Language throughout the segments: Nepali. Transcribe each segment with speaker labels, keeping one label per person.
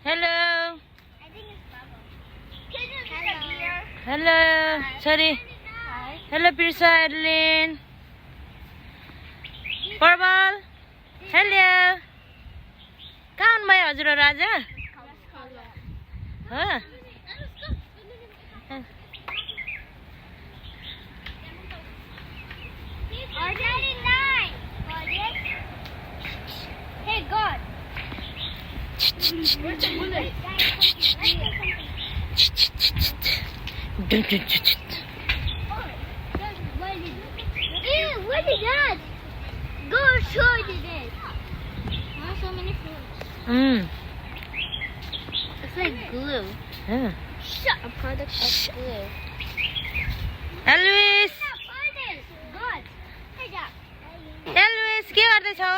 Speaker 1: Hello.
Speaker 2: I think it's bubble. Can you get a beer?
Speaker 1: Hello. Sorry.
Speaker 2: Hi.
Speaker 1: Hello, Pirsa, Adeline. Purple. Hello. कहाँ हुनुभयो हजुर राजा? हो?
Speaker 2: Hey, God. Ew, what is that? Go show it. So many fruits. It's like glue. Shut a product of glue.
Speaker 1: Elvis.
Speaker 2: God.
Speaker 1: Elvis, के गर्दैछौ?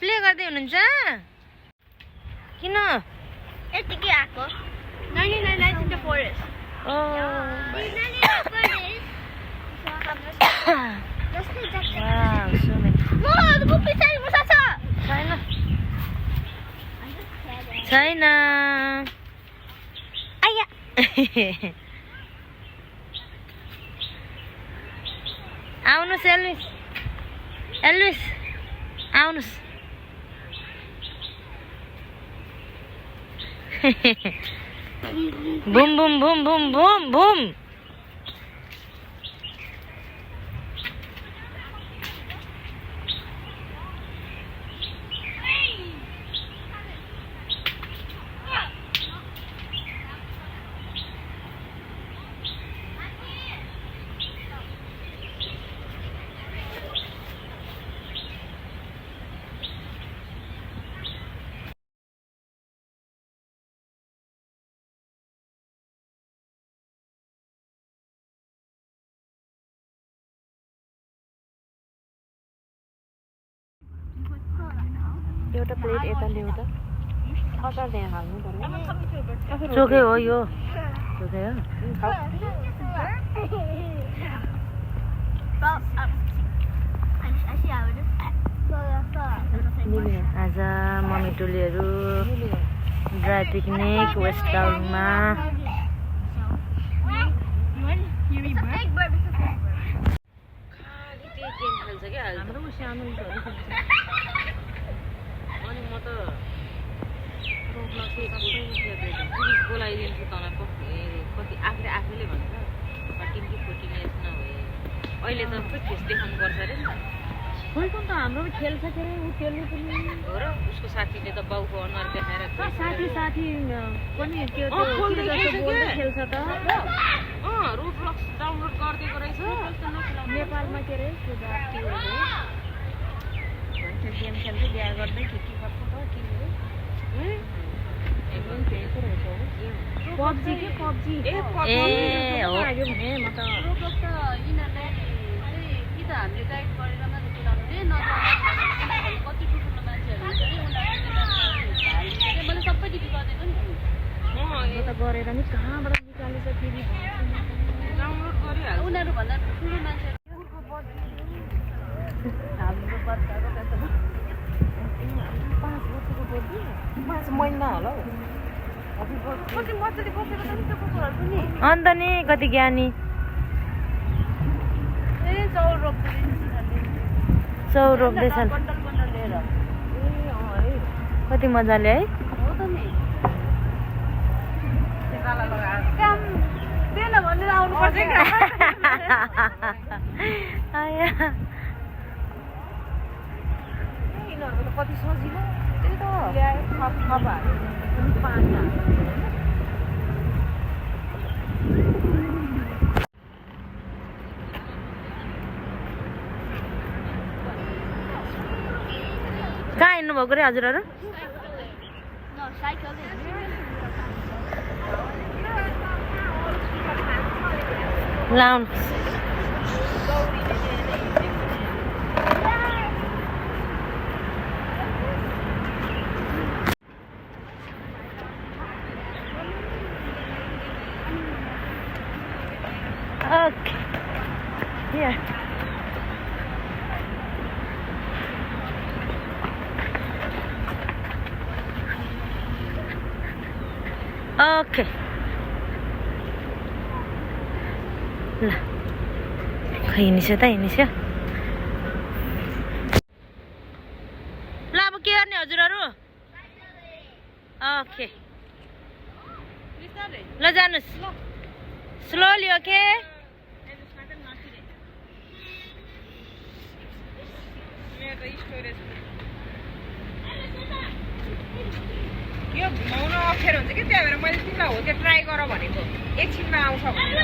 Speaker 1: प्ले गर्दै हुनुहुन्छ? किन?
Speaker 2: यतिकै आको. Nani in the forest.
Speaker 1: Oh.
Speaker 2: Nani in the forest.
Speaker 1: Wow, so many.
Speaker 2: No, the puppy said it was
Speaker 1: छैन. छैन. आया. आउनुस् एल्विस. एल्विस. आउनुस्. Boom, boom, boom, boom, boom, boom. एउटा प्लेट यता ल्याउ त अचार त्यहाँ हाल्नु पर्यो चोखे हो यो चोखे हो आज मम्मी टोलीहरू ड्राई पिकनिक वेस्ट टाउनमा हाम्रो सानो अनि म त बोलाइदिन्छु तँलाई कति आफैले भन्छ 13 कि 14 इयर्स नभए अहिले त फेस देखाउनु पर्छ अरे नि खोइकुन त हाम्रो खेल्छ के अरे उ खेल्नु पनि हो र उसको साथीले त बाउको अनुहार देखाएर साथी पनि त्यो खेल्छ त रुट ब्लक्स डाउनलोड गरिदिएको रहेछ नेपालमा के अरे गेम खेल्दै बिहा गर्दै के गर्छ त पब्जी के पब्जी ए हो ए म त रोबलक्स त यिनीहरुले कि त हामीले गाइड गरेर मात्र चलाउने नजाने कति ठुलो मान्छेहरु हुन्छ नि उनीहरुले मैले सबै डिलिट गरिदिएको नि यो त गरेर नि कहाँबाट निकालेछ फेरि डाउनलोड गरिहाल्छ उनीहरु भन्दा ठुलो मान्छेहरु हाम्रो बच्चाहरु कस्तो 5 वर्षको बच्ची 5 महिना होला कति मजाले बसेर पनि त्यो कुकुरहरु पनि अन्त नि कति ज्ञानी ए चौर रोप्दैछन् बन्डल लिएर ए कति मजाले है हो त नि काला लगाएर काम देन भनेर आउनु पर्छ आया यिनीहरुको त कति सजिलो त्यही त ल्यायो खपाहरू पानी कहाँ हिँड्नु भएको रे हजुरहरु लाउन Okay. Here. ओके ल खै हिँडिसक्यो त हिँडिसक्यो ल अब के गर्ने हजुरहरू ओके ल जानुहोस् स्लोली ओके
Speaker 3: यो घुमाउन अप्ठ्यारो हुन्छ कि त्यही भएर मैले तिमीलाई हो त्यो ट्राई गर भनेको एकछिनमा आउँछ भनेर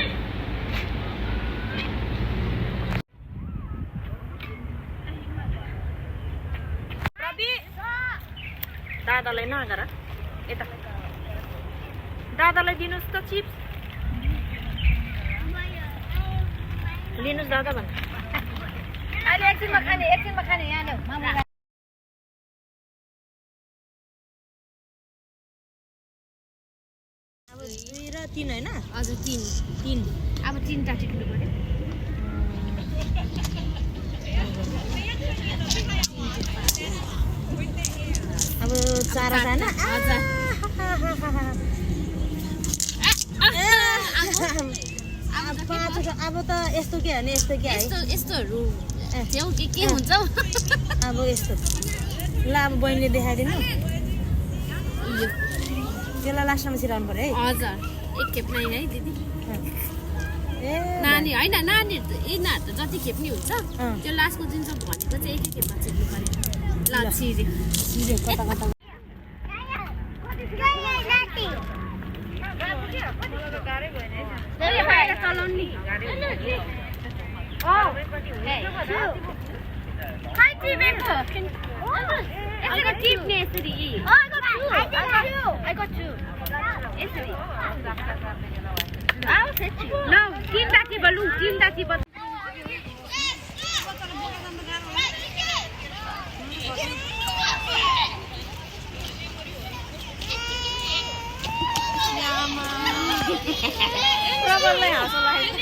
Speaker 3: दादालाई नगर यता दादालाई दिनुहोस् त चिप्स लिनुहोस् दादा भन् अहिले एकछिनमा खाने यहाँ ल्याऊ मामा अब 2 र 3 होइन
Speaker 2: हजुर 3 अब 3टा टिक्नु पर्यो
Speaker 1: अब 4 छैन
Speaker 2: हजुर
Speaker 1: अब त यस्तो के हो नि यस्तो के है
Speaker 2: यस्तोहरू थियो के हुन्छ
Speaker 1: अब यस्तो ल अब बहिनीले देखाइदिनु त्यसलाई लास्टमा सिराउनु पर्यो है
Speaker 2: हजुर एक खेप नै है दिदी
Speaker 1: ए
Speaker 2: नानी होइन नानीहरू यिनीहरू त जति खेप नि हुन्छ त्यो लास्टको जुन चाहिँ भनेको चाहिँ एक खेपमा चिप्नु पर्यो ल छिर्यो
Speaker 1: कता कता
Speaker 2: I got two. I'll set you. No, team that balloon, team that balloon.
Speaker 1: प्रबललाई हाँसो लाग्यो